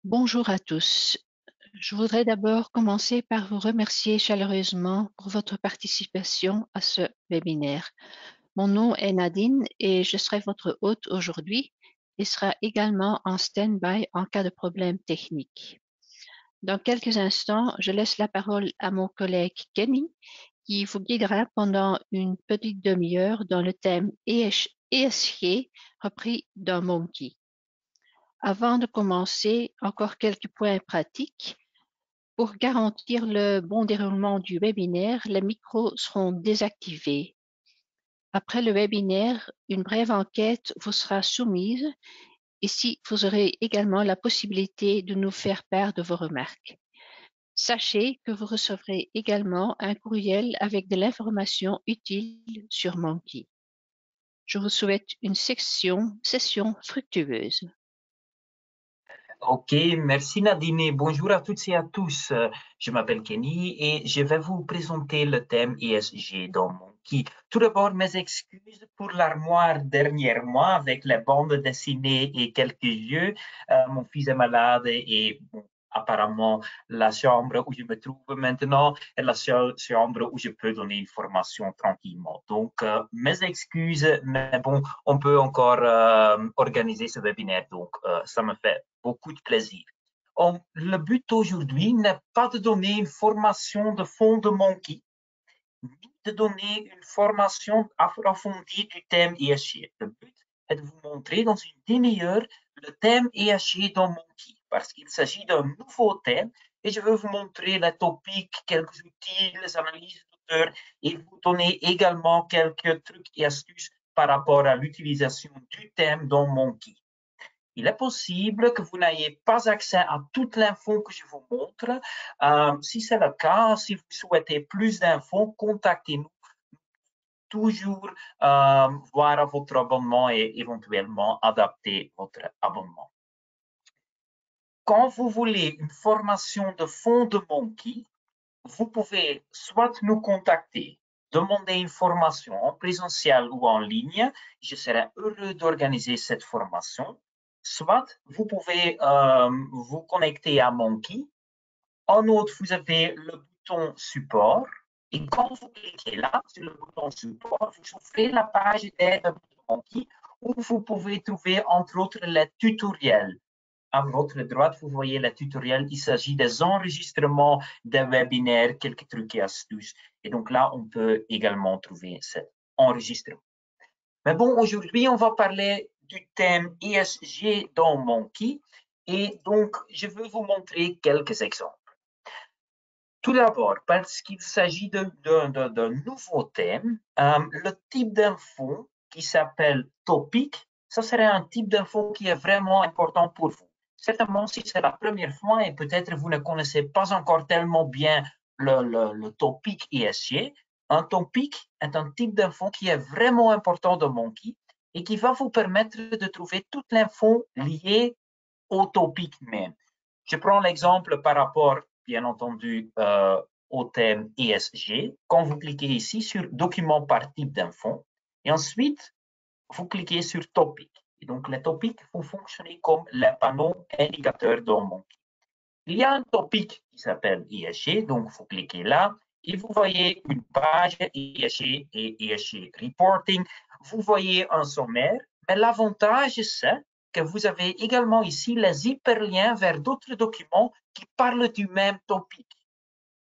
Bonjour à tous. Je voudrais d'abord commencer par vous remercier chaleureusement pour votre participation à ce webinaire. Mon nom est Nadine et je serai votre hôte aujourd'hui et sera également en stand-by en cas de problème technique. Dans quelques instants, je laisse la parole à mon collègue Kenny qui vous guidera pendant une petite demi-heure dans le thème ESG repris dans Monkey. Avant de commencer, encore quelques points pratiques. Pour garantir le bon déroulement du webinaire, les micros seront désactivés. Après le webinaire, une brève enquête vous sera soumise. Ici, vous aurez également la possibilité de nous faire part de vos remarques. Sachez que vous recevrez également un courriel avec de l'information utile sur Monkey. Je vous souhaite une session fructueuse. Ok, merci Nadine et bonjour à toutes et à tous. Je m'appelle Kenny et je vais vous présenter le thème ESG dans Monkey. Tout d'abord, mes excuses pour l'armoire derrière moi avec les bandes dessinées et quelques jeux. Mon fils est malade et bon, apparemment la chambre où je me trouve maintenant est la seule chambre où je peux donner une formation tranquillement. Donc, mes excuses, mais bon, on peut encore organiser ce webinaire, donc ça me fait beaucoup de plaisir. Le but aujourd'hui n'est pas de donner une formation de fond de Monkey, ni de donner une formation approfondie du thème ESG. Le but est de vous montrer dans une demi-heure le thème ESG dans Monkey, parce qu'il s'agit d'un nouveau thème et je veux vous montrer les topics, quelques outils, les analyses d'auteurs et vous donner également quelques trucs et astuces par rapport à l'utilisation du thème dans Monkey. Il est possible que vous n'ayez pas accès à toute l'info que je vous montre. Si c'est le cas, si vous souhaitez plus d'infos, contactez-nous. Toujours voir à votre abonnement et éventuellement adapter votre abonnement. Quand vous voulez une formation de fond de Monkey, vous pouvez soit nous contacter, demander une formation en présentiel ou en ligne. Je serai heureux d'organiser cette formation. Soit vous pouvez vous connecter à Monkey. En outre, vous avez le bouton support. Et quand vous cliquez là, sur le bouton support, vous ouvrez la page d'aide de Monkey où vous pouvez trouver entre autres les tutoriels. À votre droite, vous voyez les tutoriels. Il s'agit des enregistrements des webinaires, quelques trucs et astuces. Et donc là, on peut également trouver cet enregistrement. Mais bon, aujourd'hui, on va parler du thème ESG dans Monkey. Et donc, je veux vous montrer quelques exemples. Tout d'abord, parce qu'il s'agit d'un nouveau thème, le type d'info qui s'appelle topic, ça serait un type d'info qui est vraiment important pour vous. Certainement, si c'est la première fois et peut-être vous ne connaissez pas encore tellement bien le topic ESG, un topic est un type d'info qui est vraiment important dans Monkey et qui va vous permettre de trouver toute l'info liée au topic même. Je prends l'exemple par rapport, bien entendu, au thème ESG. Quand vous cliquez ici sur document par type d'info, et ensuite, vous cliquez sur topic. Et donc, les topics vont fonctionner comme les panneaux indicateurs dans Monkey. Il y a un topic qui s'appelle ESG, donc vous cliquez là, et vous voyez une page ESG et ESG Reporting. Vous voyez un sommaire, mais l'avantage, c'est que vous avez également ici les hyperliens vers d'autres documents qui parlent du même topic.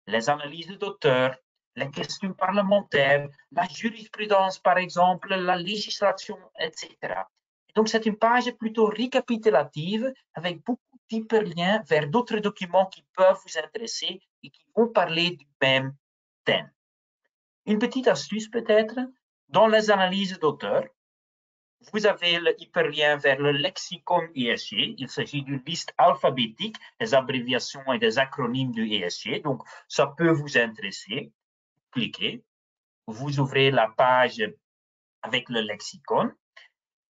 Les analyses d'auteurs, les questions parlementaires, la jurisprudence, par exemple, la législation, etc. Donc, c'est une page plutôt récapitulative avec beaucoup d'hyperliens vers d'autres documents qui peuvent vous intéresser et qui vont parler du même thème. Une petite astuce peut-être, dans les analyses d'auteurs, vous avez le hyperlien vers le lexicon ESG. Il s'agit d'une liste alphabétique des abréviations et des acronymes du ESG. Donc, ça peut vous intéresser. Cliquez. Vous ouvrez la page avec le lexicon.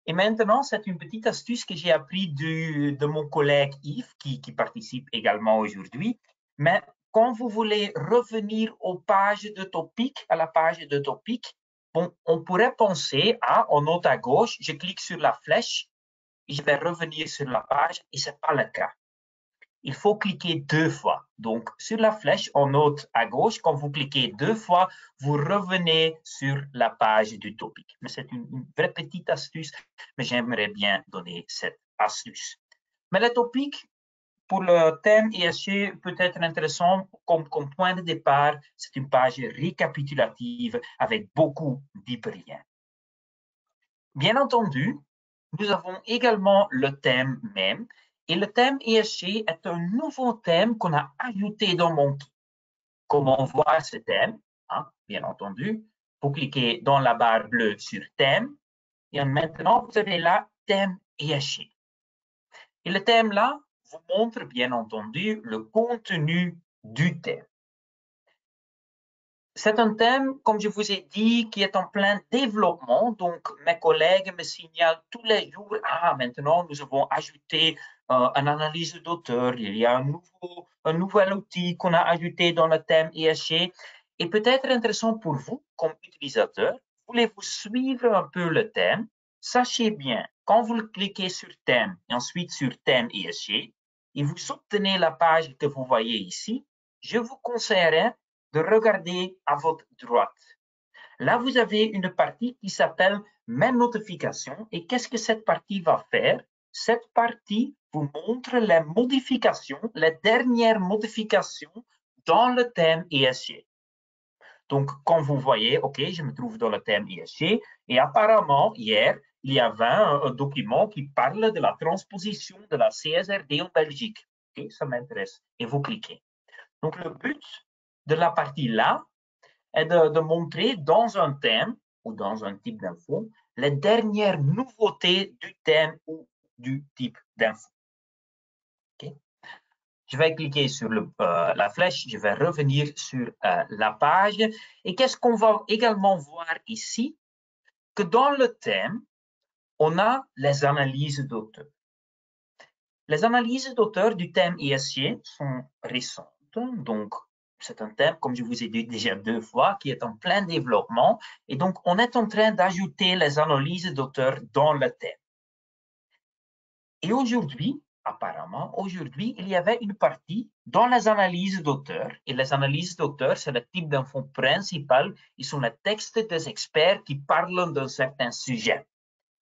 Et maintenant, c'est une petite astuce que j'ai appris de mon collègue Yves, qui participe également aujourd'hui. Mais quand vous voulez revenir aux pages de topic, à la page de topic, bon, on pourrait penser à, en haut à gauche, je clique sur la flèche et je vais revenir sur la page et ce n'est pas le cas. il faut cliquer 2 fois. Donc, sur la flèche en haut à gauche, quand vous cliquez 2 fois, vous revenez sur la page du topic. Mais c'est une vraie petite astuce, mais j'aimerais bien donner cette astuce. Mais le topic, pour le thème ESG, peut être intéressant comme point de départ. C'est une page récapitulative avec beaucoup d'hyperliens. Bien entendu, nous avons également le thème même. Et le thème ESG est un nouveau thème qu'on a ajouté dans Monkey. Comment voir ce thème? Bien entendu, vous cliquez dans la barre bleue sur thème. Et maintenant, vous avez là thème ESG. Et le thème là vous montre bien entendu le contenu du thème. C'est un thème, comme je vous ai dit, qui est en plein développement. Donc, mes collègues me signalent tous les jours, maintenant, nous avons ajouté une analyse d'auteur. Il y a un nouvel outil qu'on a ajouté dans le thème ESG. Et peut-être intéressant pour vous, comme utilisateur, voulez-vous suivre un peu le thème? Sachez bien, quand vous cliquez sur thème et ensuite sur thème ESG, et vous obtenez la page que vous voyez ici, je vous conseillerais de regarder à votre droite. Là, vous avez une partie qui s'appelle Mes notifications. Et qu'est-ce que cette partie va faire? Cette partie vous montre les modifications, les dernières modifications dans le thème ESG. Donc, comme vous voyez, OK, je me trouve dans le thème ESG et apparemment, hier, il y avait un document qui parle de la transposition de la CSRD en Belgique. OK, ça m'intéresse. Et vous cliquez. Donc, le but de la partie là est de montrer dans un thème ou dans un type d'info les dernières nouveautés du thème ou du type d'info. Okay. Je vais cliquer sur la flèche, je vais revenir sur la page. Et qu'est-ce qu'on va également voir ici? Que dans le thème, on a les analyses d'auteur. Les analyses d'auteur du thème ESG sont récentes, donc c'est un thème, comme je vous ai dit déjà 2 fois, qui est en plein développement. Et donc, on est en train d'ajouter les analyses d'auteur dans le thème. Et aujourd'hui, apparemment, aujourd'hui, il y avait une partie dans les analyses d'auteur. Et les analyses d'auteur, c'est le type d'info principal. Ils sont les textes des experts qui parlent d'un certain sujet.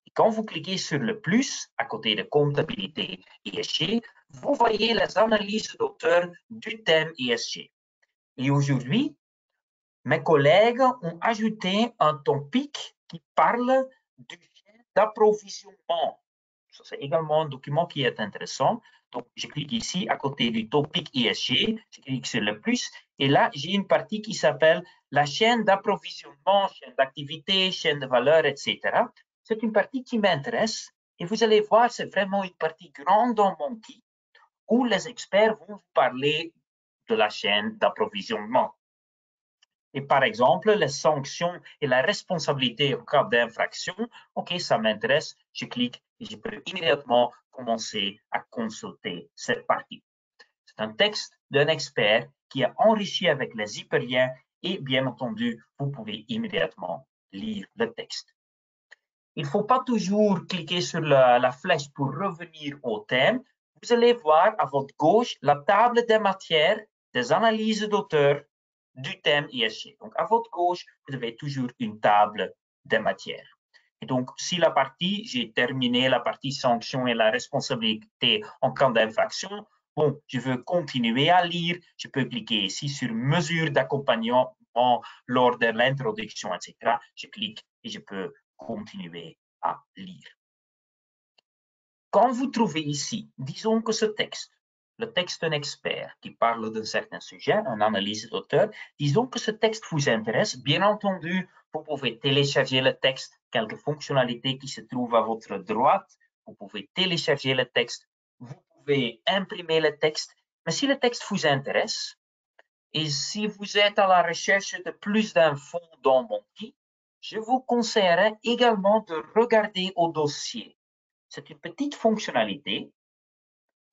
Et quand vous cliquez sur le plus, à côté de comptabilité ESG, vous voyez les analyses d'auteur du thème ESG. Et aujourd'hui, mes collègues ont ajouté un topic qui parle du chaîne d'approvisionnement. C'est également un document qui est intéressant. Donc, je clique ici à côté du topic ESG, je clique sur le plus, et là, j'ai une partie qui s'appelle la chaîne d'approvisionnement, chaîne d'activité, chaîne de valeur, etc. C'est une partie qui m'intéresse, et vous allez voir, c'est vraiment une partie grande dans Monkey, où les experts vont vous parler de la chaîne d'approvisionnement. Et par exemple, les sanctions et la responsabilité en cas d'infraction, OK, ça m'intéresse, je clique et je peux immédiatement commencer à consulter cette partie. C'est un texte d'un expert qui est enrichi avec les hyperliens et bien entendu, vous pouvez immédiatement lire le texte. Il ne faut pas toujours cliquer sur la flèche pour revenir au thème. Vous allez voir à votre gauche la table des matières, des analyses d'auteur du thème ESG. Donc, à votre gauche, vous avez toujours une table des matières. Et donc, si la partie, j'ai terminé la partie sanctions et la responsabilité en cas d'infraction, bon, je veux continuer à lire, je peux cliquer ici sur mesures d'accompagnement lors de l'introduction, etc. Je clique et je peux continuer à lire. Quand vous trouvez ici, disons que ce texte, le texte d'un expert qui parle d'un certain sujet, une analyse d'auteur, disons que ce texte vous intéresse, bien entendu, vous pouvez télécharger le texte, quelques fonctionnalités qui se trouvent à votre droite, vous pouvez télécharger le texte, vous pouvez imprimer le texte, mais si le texte vous intéresse, et si vous êtes à la recherche de plus d'infos dans Monkey, je vous conseillerais également de regarder au dossier. C'est une petite fonctionnalité.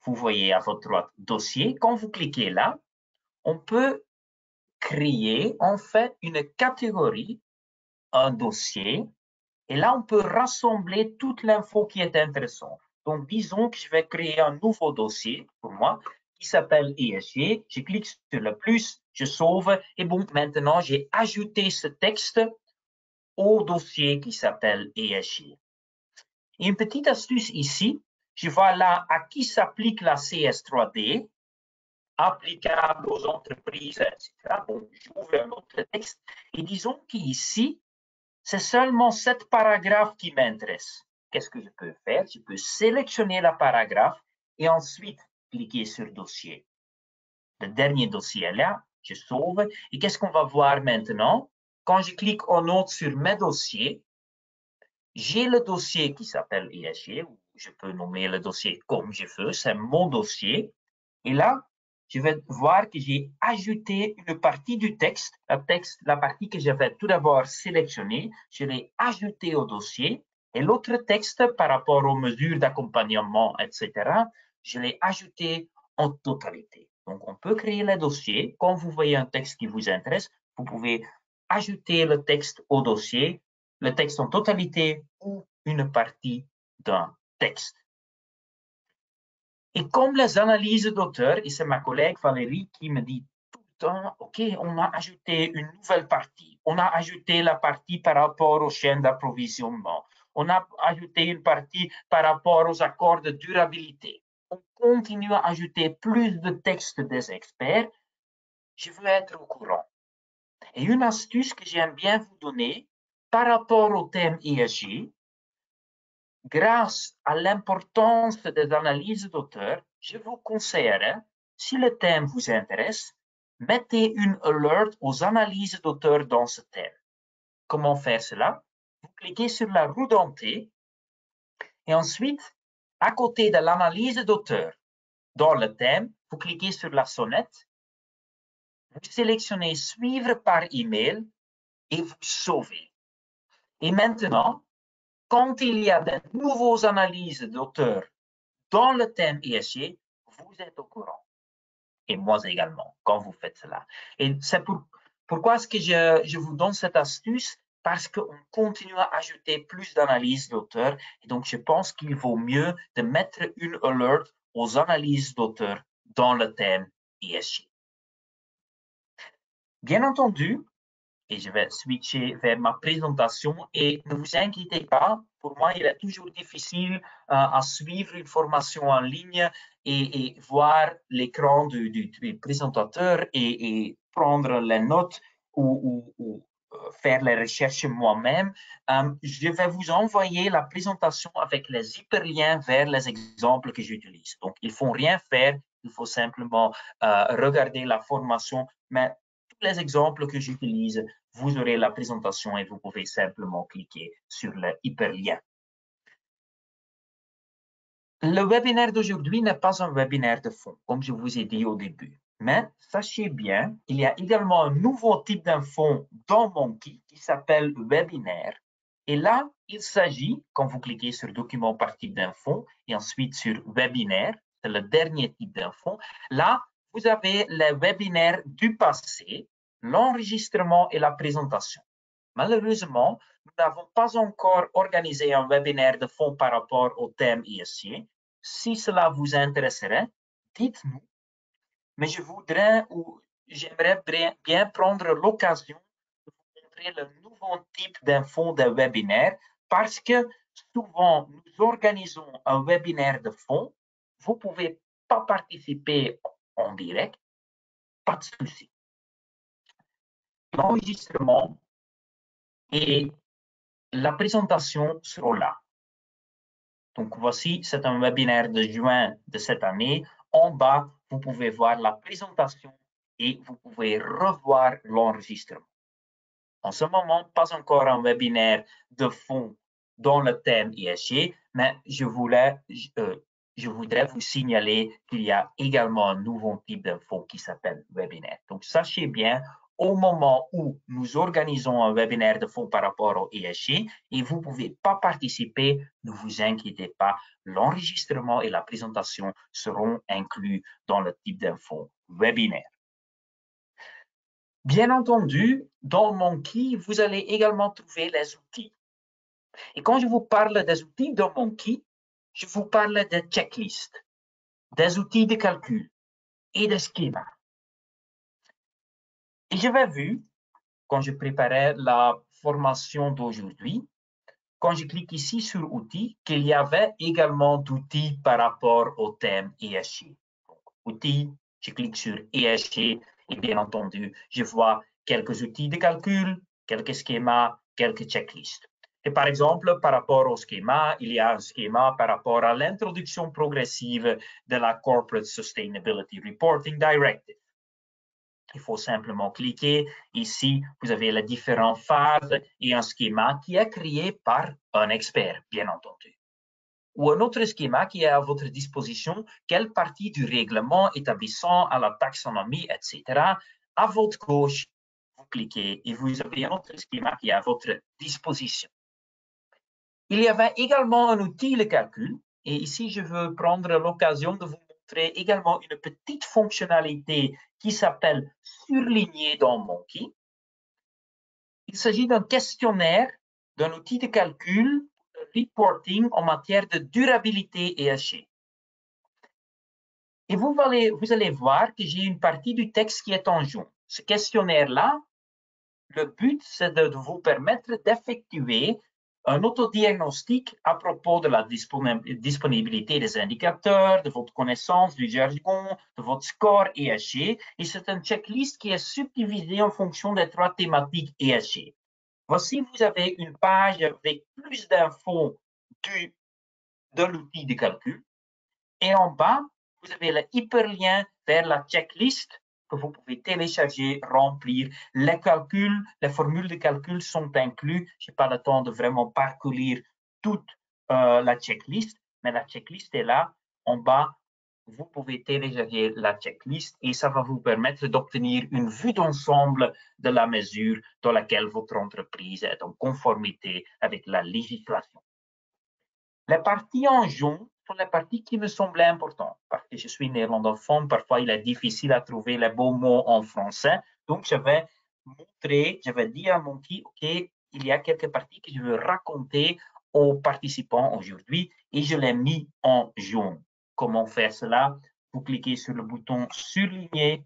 Vous voyez à votre droite dossier. Quand vous cliquez là, on peut créer en fait une catégorie, un dossier, et là on peut rassembler toute l'info qui est intéressante. Donc disons que je vais créer un nouveau dossier pour moi qui s'appelle ESG, je clique sur le plus, je sauve, et bon, maintenant j'ai ajouté ce texte au dossier qui s'appelle ESG. Et une petite astuce ici, je vois là à qui s'applique la CS3D, applicable aux entreprises, etc. Bon, j'ouvre un autre texte et disons qu'ici, c'est seulement cet paragraphe qui m'intéresse. Qu'est-ce que je peux faire? Je peux sélectionner le paragraphe et ensuite cliquer sur dossier. Le dernier dossier est là, je sauve. Et qu'est-ce qu'on va voir maintenant? Quand je clique en note sur mes dossiers, j'ai le dossier qui s'appelle ESG, ou je peux nommer le dossier comme je veux, c'est mon dossier. Et là, je vais voir que j'ai ajouté une partie du texte, la partie que j'avais tout d'abord sélectionnée, je l'ai ajouté au dossier. Et l'autre texte, par rapport aux mesures d'accompagnement, etc., je l'ai ajouté en totalité. Donc, on peut créer le dossier. Quand vous voyez un texte qui vous intéresse, vous pouvez ajouter le texte au dossier, le texte en totalité ou une partie d'un texte. Et comme les analyses d'auteur, et c'est ma collègue Valérie qui me dit tout le temps, OK, on a ajouté une nouvelle partie. On a ajouté la partie par rapport aux chaînes d'approvisionnement. On a ajouté une partie par rapport aux accords de durabilité. On continue à ajouter plus de textes des experts. Je veux être au courant. Et une astuce que j'aime bien vous donner par rapport au thème ESG, grâce à l'importance des analyses d'auteur, je vous conseillerais, si le thème vous intéresse, mettez une alert aux analyses d'auteur dans ce thème. Comment faire cela? Vous cliquez sur la roue dentée et ensuite, à côté de l'analyse d'auteur dans le thème, vous cliquez sur la sonnette, vous sélectionnez suivre par email et vous sauvez. Et maintenant, quand il y a de nouveaux analyses d'auteurs dans le thème ESG, vous êtes au courant. Et moi également, quand vous faites cela. Et c'est pourquoi est-ce que je vous donne cette astuce? Parce qu'on continue à ajouter plus d'analyses d'auteurs. Et donc, je pense qu'il vaut mieux de mettre une alert aux analyses d'auteurs dans le thème ESG. Bien entendu, et je vais switcher vers ma présentation. Et ne vous inquiétez pas, pour moi, il est toujours difficile à suivre une formation en ligne et voir l'écran du présentateur et prendre les notes ou faire les recherches moi-même. Je vais vous envoyer la présentation avec les hyperliens vers les exemples que j'utilise. Donc, il ne faut rien faire, il faut simplement regarder la formation, mais tous les exemples que j'utilise, vous aurez la présentation et vous pouvez simplement cliquer sur le hyperlien. Le webinaire d'aujourd'hui n'est pas un webinaire de fond, comme je vous ai dit au début. Mais sachez bien, il y a également un nouveau type d'info dans Monkey qui s'appelle webinaire. Et là, il s'agit, quand vous cliquez sur document par type d'info et ensuite sur webinaire, c'est le dernier type d'info, là, vous avez les webinaires du passé, l'enregistrement et la présentation. Malheureusement, nous n'avons pas encore organisé un webinaire de fond par rapport au thème ESG. Si cela vous intéresserait, dites-nous. Mais je voudrais ou j'aimerais bien prendre l'occasion de vous montrer le nouveau type d'info de webinaire parce que souvent nous organisons un webinaire de fond. Vous ne pouvez pas participer en direct, pas de souci. L'enregistrement et la présentation seront là. Donc voici, c'est un webinaire de juin de cette année. En bas, vous pouvez voir la présentation et vous pouvez revoir l'enregistrement. En ce moment, pas encore un webinaire de fond dans le thème ESG, mais je voudrais vous signaler qu'il y a également un nouveau type d'info qui s'appelle webinaire. Donc, sachez bien, au moment où nous organisons un webinaire de fond par rapport au ESG et vous ne pouvez pas participer, ne vous inquiétez pas, l'enregistrement et la présentation seront inclus dans le type d'info webinaire. Bien entendu, dans Monkey, vous allez également trouver les outils. Et quand je vous parle des outils dans Monkey, je vous parle des checklists, des outils de calcul, et de schémas. Et j'avais vu, quand je préparais la formation d'aujourd'hui, quand je clique ici sur outils, qu'il y avait également d'outils par rapport au thème ESG. Donc, outils, je clique sur ESG et bien entendu, je vois quelques outils de calcul, quelques schémas, quelques checklists. Et par exemple, par rapport au schéma, il y a un schéma par rapport à l'introduction progressive de la Corporate Sustainability Reporting Directive. Il faut simplement cliquer. Ici, vous avez les différentes phases et un schéma qui est créé par un expert, bien entendu. Ou un autre schéma qui est à votre disposition, quelle partie du règlement établissant à la taxonomie, etc. À votre gauche, vous cliquez et vous avez un autre schéma qui est à votre disposition. Il y avait également un outil de calcul, et ici je veux prendre l'occasion de vous montrer également une petite fonctionnalité qui s'appelle surligner dans Monkey. Il s'agit d'un questionnaire, d'un outil de calcul, de reporting en matière de durabilité ESG. Et vous allez voir que j'ai une partie du texte qui est en jaune. Ce questionnaire-là, le but, c'est de vous permettre d'effectuer un autodiagnostic à propos de la disponibilité des indicateurs, de votre connaissance du jargon, de votre score ESG. Et c'est une checklist qui est subdivisée en fonction des 3 thématiques ESG. Voici, vous avez une page avec plus d'infos de l'outil de calcul. Et en bas, vous avez le hyperlien vers la checklist que vous pouvez télécharger, remplir. Les calculs, les formules de calcul sont inclus. Je n'ai pas le temps de vraiment parcourir toute la checklist, mais la checklist est là. En bas, vous pouvez télécharger la checklist et ça va vous permettre d'obtenir une vue d'ensemble de la mesure dans laquelle votre entreprise est en conformité avec la législation. Les parties en jaune sont les parties qui me semblaient importantes parce que je suis néerlandophone, parfois il est difficile à trouver les beaux mots en français. Donc, je vais dire à Monkey, OK, il y a quelques parties que je veux raconter aux participants aujourd'hui et je l'ai mis en jaune. Comment faire cela? Vous cliquez sur le bouton surligner,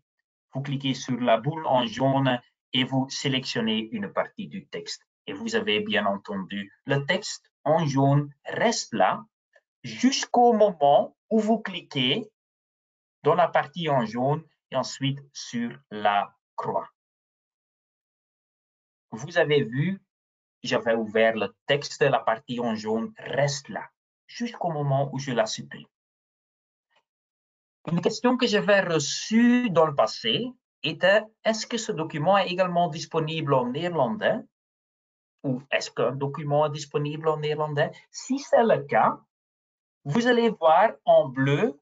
vous cliquez sur la boule en jaune et vous sélectionnez une partie du texte. Et vous avez bien entendu le texte en jaune reste là jusqu'au moment où vous cliquez dans la partie en jaune et ensuite sur la croix. Vous avez vu, j'avais ouvert le texte, la partie en jaune reste là jusqu'au moment où je la supprime. Une question que j'avais reçue dans le passé était, est-ce que ce document est également disponible en néerlandais? Ou est-ce qu'un document est disponible en néerlandais? Si c'est le cas, vous allez voir en bleu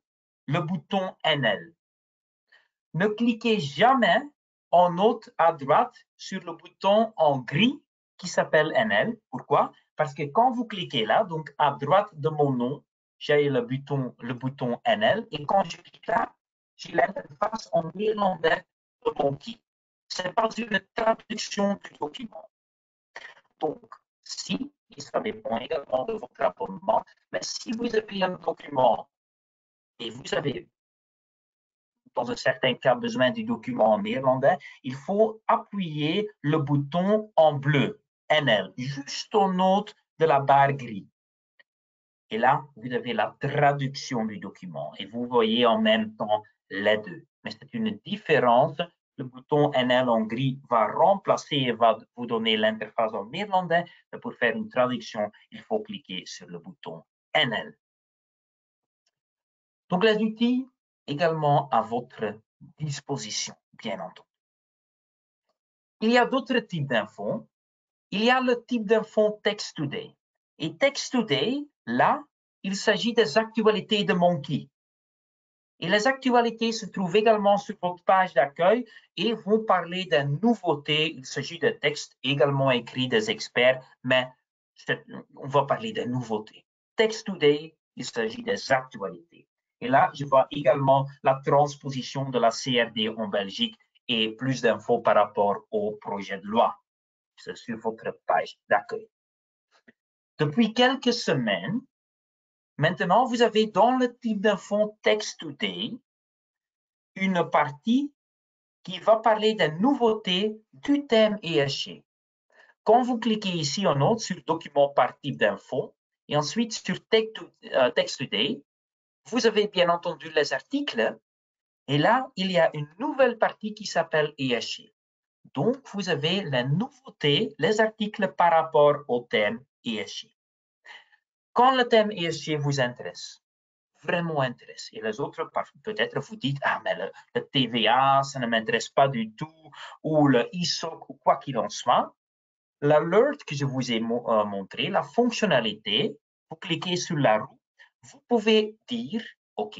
le bouton NL. Ne cliquez jamais en haut à droite sur le bouton en gris qui s'appelle NL. Pourquoi? Parce que quand vous cliquez là, donc à droite de mon nom, j'ai le bouton NL et quand je clique là, j'ai l'interface en néerlandais de Monkey. Ce n'est pas une traduction du document. Donc, si, et ça dépend également de votre abonnement, mais si vous avez un document et vous avez, dans un certain cas, besoin du document en néerlandais, il faut appuyer le bouton en bleu, NL, juste en haut de la barre grise. Et là, vous avez la traduction du document et vous voyez en même temps les deux. Mais c'est une différence. Le bouton NL en gris va remplacer et va vous donner l'interface en néerlandais. Mais pour faire une traduction, il faut cliquer sur le bouton NL. Donc, les outils également à votre disposition, bien entendu. Il y a d'autres types d'infos. Il y a le type d'info Text Today. Et Text Today, là, il s'agit des actualités de Monkey. Et les actualités se trouvent également sur votre page d'accueil et vont parler des nouveautés. Il s'agit de textes également écrits des experts, mais on va parler des nouveautés. Text Today, il s'agit des actualités. Et là, je vois également la transposition de la CRD en Belgique et plus d'infos par rapport au projet de loi. C'est sur votre page d'accueil. Depuis quelques semaines, maintenant, vous avez dans le type d'info Text Today une partie qui va parler des nouveautés du thème ESG. Quand vous cliquez ici en haut sur document par type d'info et ensuite sur Text Today, vous avez bien entendu les articles et là, il y a une nouvelle partie qui s'appelle ESG. Donc, vous avez les nouveautés, les articles par rapport au thème ESG. Quand le thème ESG vous intéresse, vraiment intéresse, et les autres, peut-être vous dites, ah, mais le TVA, ça ne m'intéresse pas du tout, ou le ISOC, ou quoi qu'il en soit, l'alert que je vous ai montré, la fonctionnalité, vous cliquez sur la roue, vous pouvez dire, OK,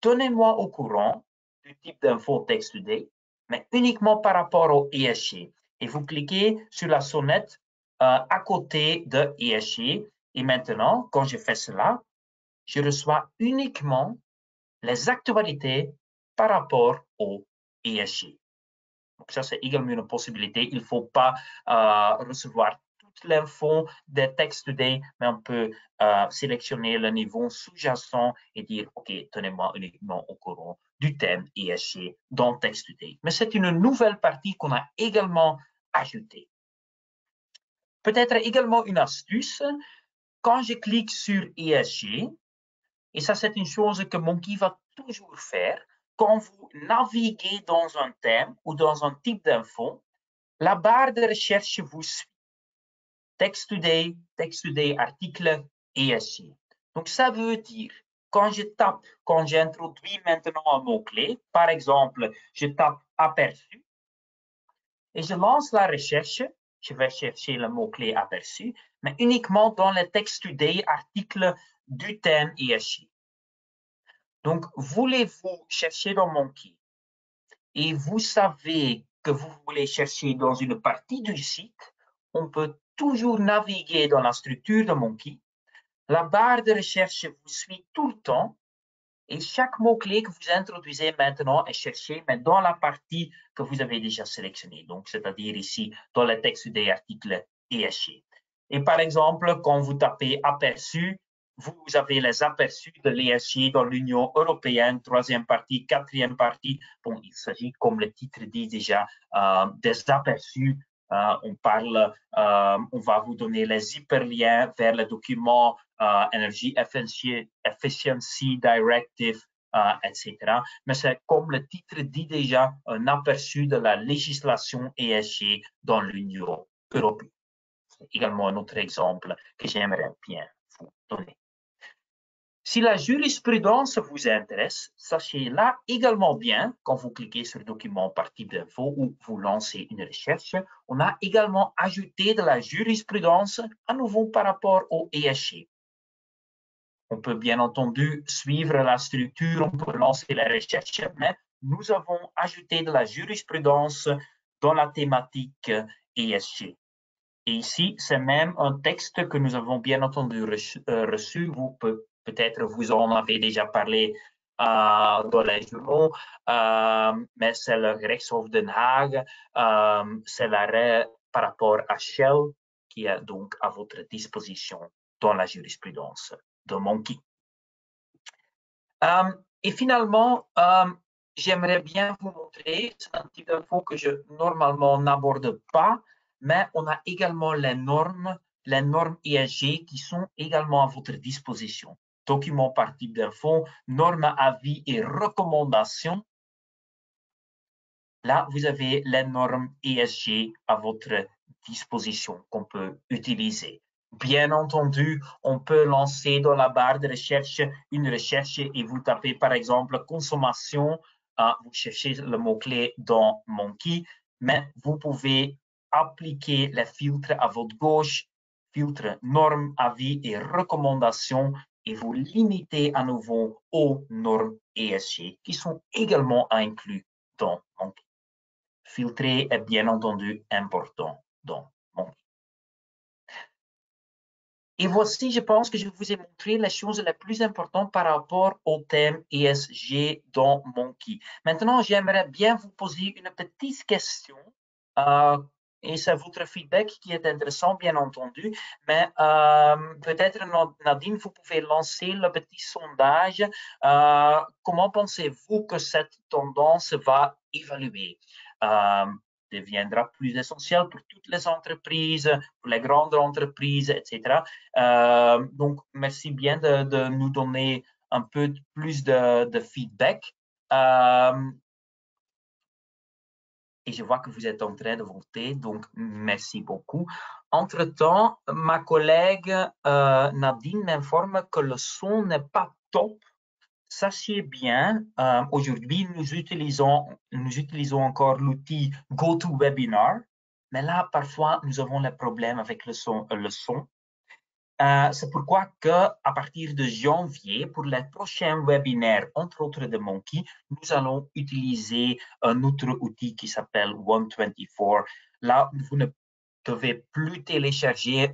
tenez-moi au courant du type d'info Text Today, mais uniquement par rapport au ESG. Et vous cliquez sur la sonnette à côté de ESG. Et maintenant, quand je fais cela, je reçois uniquement les actualités par rapport au ESG. Donc ça, c'est également une possibilité. Il ne faut pas recevoir toute l'info des Text Today, mais on peut sélectionner le niveau sous-jacent et dire, OK, tenez-moi uniquement au courant du thème ESG dans Text Today. Mais c'est une nouvelle partie qu'on a également ajoutée. Peut-être également une astuce, quand je clique sur ESG, et ça c'est une chose que Monkey va toujours faire, quand vous naviguez dans un thème ou dans un type d'info, la barre de recherche vous suit. Text Today, article, ESG. Donc, ça veut dire, quand j'introduis maintenant un mot-clé, par exemple, je tape aperçu, et je lance la recherche, je vais chercher le mot-clé aperçu, mais uniquement dans le Text Today, article du thème ESG. Donc, voulez-vous chercher dans Monkey et vous savez que vous voulez chercher dans une partie du site, on peut toujours naviguer dans la structure de Monkey. La barre de recherche vous suit tout le temps et chaque mot-clé que vous introduisez maintenant est cherché, mais dans la partie que vous avez déjà sélectionnée. Donc, c'est-à-dire ici, dans le texte des articles ESG. Et par exemple, quand vous tapez aperçu, vous avez les aperçus de l'ESG dans l'Union européenne, troisième partie, quatrième partie. Bon, il s'agit, comme le titre dit déjà, des aperçus. On va vous donner les hyperliens vers le document Energy Efficiency Directive, etc. Mais c'est comme le titre dit déjà, un aperçu de la législation ESG dans l'Union européenne. C'est également un autre exemple que j'aimerais bien vous donner. Si la jurisprudence vous intéresse, sachez là également bien, quand vous cliquez sur document par type d'info ou vous lancez une recherche, on a également ajouté de la jurisprudence à nouveau par rapport au ESG. On peut bien entendu suivre la structure, on peut lancer la recherche, mais nous avons ajouté de la jurisprudence dans la thématique ESG. Et ici, c'est même un texte que nous avons bien entendu reçu. Vous peut-être vous en avez déjà parlé dans les journaux, mais c'est le Gerechtshof Den Haag, c'est l'arrêt par rapport à Shell qui est donc à votre disposition dans la jurisprudence de Monkey. Et finalement, j'aimerais bien vous montrer, c'est un type d'info que je normalement n'aborde pas, mais on a également les normes ESG qui sont également à votre disposition. Document par type d'info, normes, avis et recommandations. Là, vous avez les normes ESG à votre disposition qu'on peut utiliser. Bien entendu, on peut lancer dans la barre de recherche une recherche et vous tapez par exemple consommation, vous cherchez le mot-clé dans Monkey, mais vous pouvez appliquer les filtres à votre gauche, filtre normes, avis et recommandations et vous limitez à nouveau aux normes ESG qui sont également inclus dans Monkey. Filtrer est bien entendu important dans Monkey. Et voici, je pense que je vous ai montré les choses les plus importantes par rapport au thème ESG dans Monkey. Maintenant, j'aimerais bien vous poser une petite question et c'est votre feedback qui est intéressant, bien entendu. Mais peut-être, Nadine, vous pouvez lancer le petit sondage. Comment pensez-vous que cette tendance va évoluer? Deviendra plus essentiel pour toutes les entreprises, pour les grandes entreprises, etc. Donc, merci bien de nous donner un peu plus de feedback. Et je vois que vous êtes en train de voter, donc merci beaucoup. Entre-temps, ma collègue Nadine m'informe que le son n'est pas top. Sachez bien, aujourd'hui, nous utilisons encore l'outil GoToWebinar, mais là, parfois, nous avons les problèmes avec le son. C'est pourquoi que, à partir de janvier, pour les prochains webinaires, entre autres de Monkey, nous allons utiliser un autre outil qui s'appelle One24. Là, vous ne devez plus télécharger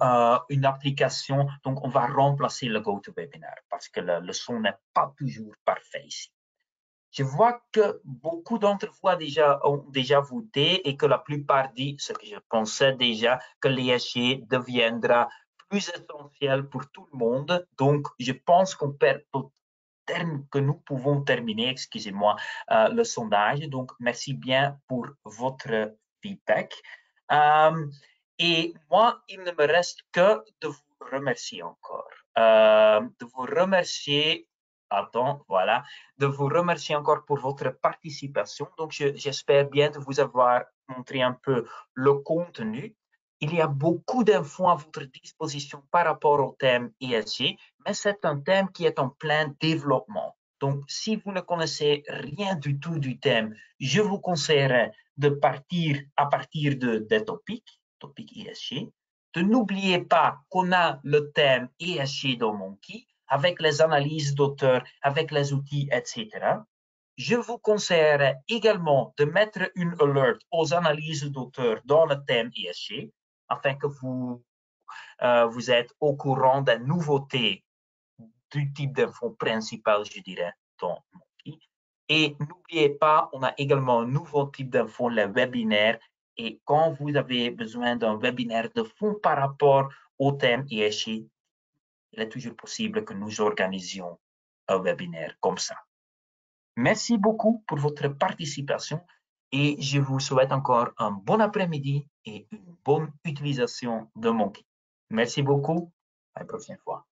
une application, donc on va remplacer le GoToWebinar parce que le son n'est pas toujours parfait ici. Je vois que beaucoup d'entre vous ont déjà voté et que la plupart disent ce que je pensais déjà, que l'ESG deviendra plus essentiel pour tout le monde. Donc, je pense que nous pouvons terminer, excusez-moi, le sondage. Donc, merci bien pour votre feedback. Et moi, il ne me reste que de vous remercier encore. De vous remercier voilà, de vous remercier encore pour votre participation. Donc, j'espère bien de vous avoir montré un peu le contenu. Il y a beaucoup d'infos à votre disposition par rapport au thème ESG, mais c'est un thème qui est en plein développement. Donc, si vous ne connaissez rien du tout du thème, je vous conseillerais de partir à partir des topics ESG. N'oubliez pas qu'on a le thème ESG dans Monkey, avec les analyses d'auteurs, avec les outils, etc. Je vous conseillerais également de mettre une alert aux analyses d'auteurs dans le thème ESG, afin que vous êtes au courant des nouveautés du type d'info principal, je dirais, dans Monkey. Et n'oubliez pas, on a également un nouveau type d'info, les webinaires. Et quand vous avez besoin d'un webinaire de fond par rapport au thème ESG, il est toujours possible que nous organisions un webinaire comme ça. Merci beaucoup pour votre participation et je vous souhaite encore un bon après-midi et une bonne utilisation de Monkey. Merci beaucoup. À la prochaine fois.